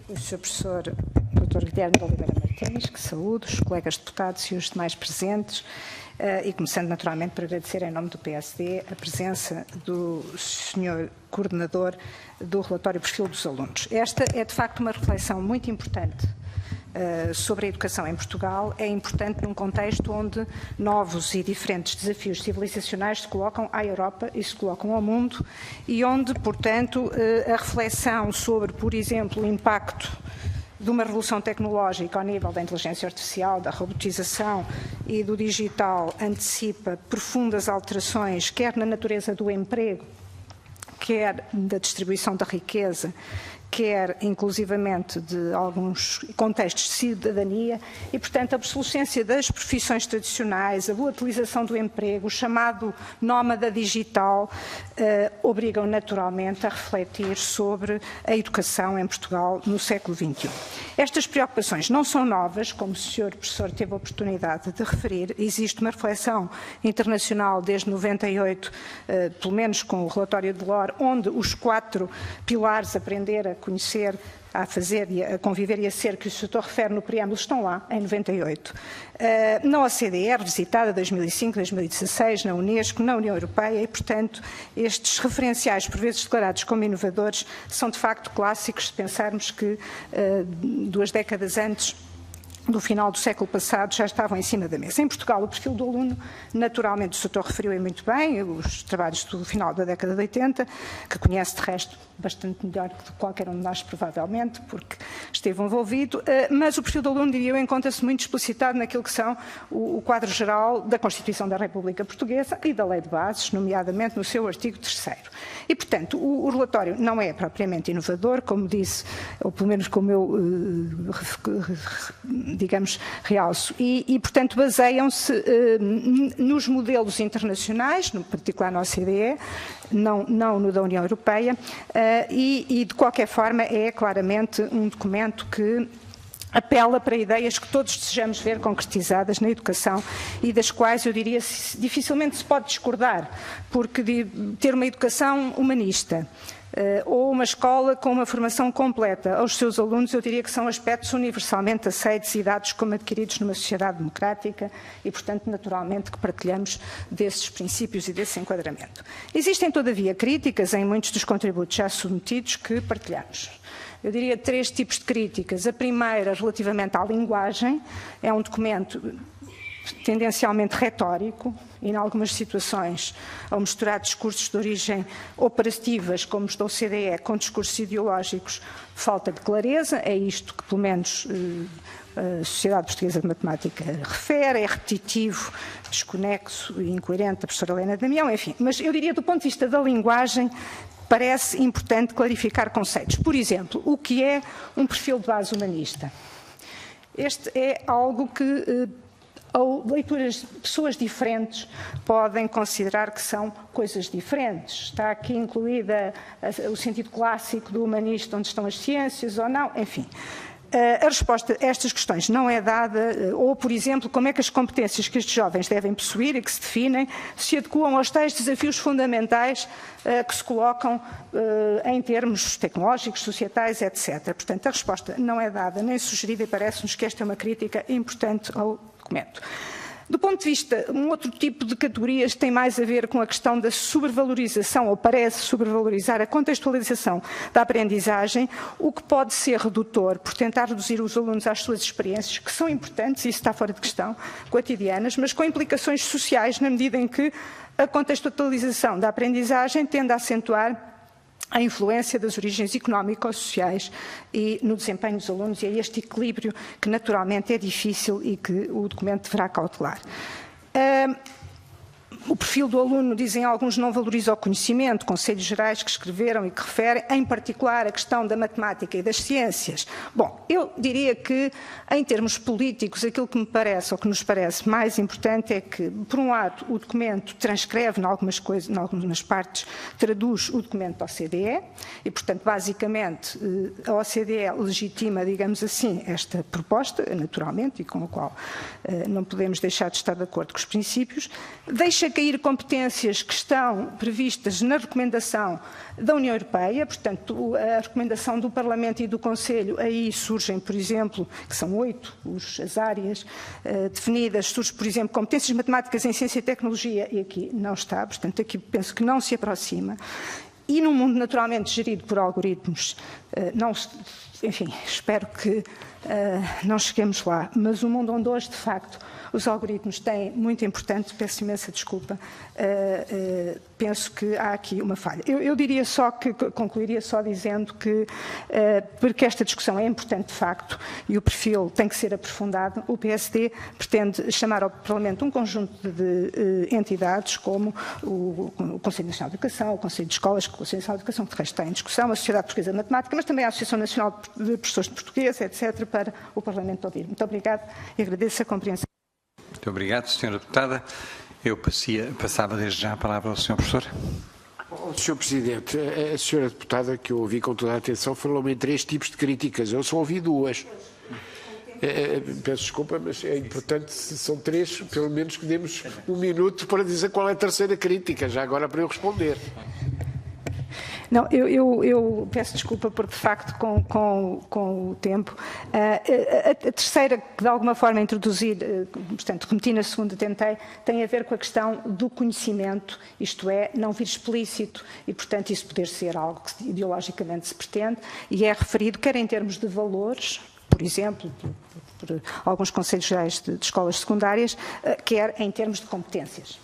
O Sr. Professor Dr. Guilherme de Oliveira Martins, que saúdo, os colegas deputados e os demais presentes, e começando naturalmente por agradecer em nome do PSD a presença do Sr. Coordenador do relatório Perfil dos Alunos. Esta é de facto uma reflexão muito importante sobre a educação em Portugal. É importante num contexto onde novos e diferentes desafios civilizacionais se colocam à Europa e se colocam ao mundo e onde, portanto, a reflexão sobre, por exemplo, o impacto de uma revolução tecnológica ao nível da inteligência artificial, da robotização e do digital antecipa profundas alterações, quer na natureza do emprego, quer da distribuição da riqueza, quer inclusivamente de alguns contextos de cidadania e, portanto, a obsolescência das profissões tradicionais, a volatilização do emprego, o chamado nómada digital, obrigam naturalmente a refletir sobre a educação em Portugal no século XXI. Estas preocupações não são novas, como o Sr. Professor teve a oportunidade de referir. Existe uma reflexão internacional desde 98, pelo menos com o relatório de Delors, onde os 4 pilares aprender a conhecer, a fazer, a conviver e a ser, que o Sr. refere no preâmbulo, estão lá, em 98. Na OCDE, revisitada 2005, 2016, na Unesco, na União Europeia e, portanto, estes referenciais, por vezes declarados como inovadores, são de facto clássicos se pensarmos que 2 décadas antes do final do século passado já estavam em cima da mesa. Em Portugal, o perfil do aluno, naturalmente, o Sr. referiu muito bem, os trabalhos do final da década de 80, que conhece de resto bastante melhor que qualquer um de nós, provavelmente, porque esteve envolvido, mas o perfil do aluno, diria eu, encontra-se muito explicitado naquilo que são o quadro geral da Constituição da República Portuguesa e da Lei de Bases, nomeadamente no seu artigo 3º. E, portanto, o relatório não é propriamente inovador, como disse, ou pelo menos como eu, digamos, realço, e portanto, baseiam-se nos modelos internacionais, no particular na OCDE, não no da União Europeia, e de qualquer forma é claramente um documento que apela para ideias que todos desejamos ver concretizadas na educação e das quais, eu diria, dificilmente se pode discordar, porque ter uma educação humanista ou uma escola com uma formação completa aos seus alunos, eu diria que são aspectos universalmente aceitos e dados como adquiridos numa sociedade democrática e, portanto, naturalmente que partilhamos desses princípios e desse enquadramento. Existem, todavia, críticas em muitos dos contributos já submetidos que partilhamos. Eu diria 3 tipos de críticas. A primeira, relativamente à linguagem, é um documento tendencialmente retórico e, em algumas situações, ao misturar discursos de origem operativas, como os da OCDE, com discursos ideológicos, falta de clareza. É isto que, pelo menos, a Sociedade Portuguesa de Matemática refere, é repetitivo, desconexo e incoerente, a professora Helena Damião, enfim. Mas eu diria, do ponto de vista da linguagem, parece importante clarificar conceitos. Por exemplo, o que é um perfil de base humanista? Este é algo que leituras de pessoas diferentes podem considerar que são coisas diferentes. Está aqui incluída o sentido clássico do humanista, onde estão as ciências ou não, enfim. A resposta a estas questões não é dada, ou, por exemplo, como é que as competências que estes jovens devem possuir e que se definem se adequam aos tais desafios fundamentais que se colocam em termos tecnológicos, societais, etc. Portanto, a resposta não é dada nem sugerida e parece-nos que esta é uma crítica importante ao documento. Do ponto de vista, um outro tipo de categorias tem mais a ver com a questão da sobrevalorização, ou parece sobrevalorizar a contextualização da aprendizagem, o que pode ser redutor por tentar reduzir os alunos às suas experiências, que são importantes, isso está fora de questão, cotidianas, mas com implicações sociais, na medida em que a contextualização da aprendizagem tende a acentuar a influência das origens económico-sociais e no desempenho dos alunos, e é este equilíbrio que naturalmente é difícil e que o documento deverá cautelar. O perfil do aluno, dizem alguns, não valoriza o conhecimento, conselhos gerais que escreveram e que referem, em particular, a questão da matemática e das ciências. Bom, eu diria que, em termos políticos, aquilo que me parece, ou que nos parece mais importante é que, por um lado, o documento transcreve, em algumas partes, traduz o documento da OCDE e, portanto, basicamente, a OCDE legitima, digamos assim, esta proposta, naturalmente, e com a qual não podemos deixar de estar de acordo com os princípios, deixa deixa cair competências que estão previstas na recomendação da União Europeia, portanto, a recomendação do Parlamento e do Conselho, aí surgem, por exemplo, que são 8 as áreas definidas, surge, por exemplo, competências matemáticas em ciência e tecnologia, e aqui não está, portanto, aqui penso que não se aproxima. E num mundo naturalmente gerido por algoritmos, enfim, espero que não cheguemos lá, mas um mundo onde hoje, de facto, os algoritmos têm muito importante, peço imensa desculpa, penso que há aqui uma falha. Eu diria só que, concluiria só dizendo que, porque esta discussão é importante de facto e o perfil tem que ser aprofundado, o PSD pretende chamar ao Parlamento um conjunto de entidades como o Conselho Nacional de Educação, o Conselho de Escolas, o Conselho Nacional de Educação, que de resto está em discussão, a Sociedade Portuguesa de Matemática, mas também a Associação Nacional de Professores de Português, etc., para o Parlamento ouvir. Muito obrigado e agradeço a compreensão. Muito obrigado, Sra. Deputada. Eu passava desde já a palavra ao Sr. Professor. Sr. Presidente, a Sra. Deputada, que eu ouvi com toda a atenção, falou-me em 3 tipos de críticas. Eu só ouvi 2. Peço desculpa, mas é importante, se são 3, pelo menos que demos 1 minuto para dizer qual é a terceira crítica, já agora para eu responder. Não, eu peço desculpa porque, de facto, com o tempo, a terceira, que de alguma forma introduzir, portanto, remeti na segunda, tentei, tem a ver com a questão do conhecimento, isto é, não vir explícito e, portanto, isso poder ser algo que ideologicamente se pretende, e é referido quer em termos de valores, por exemplo, por alguns conselhos gerais de escolas secundárias, quer em termos de competências.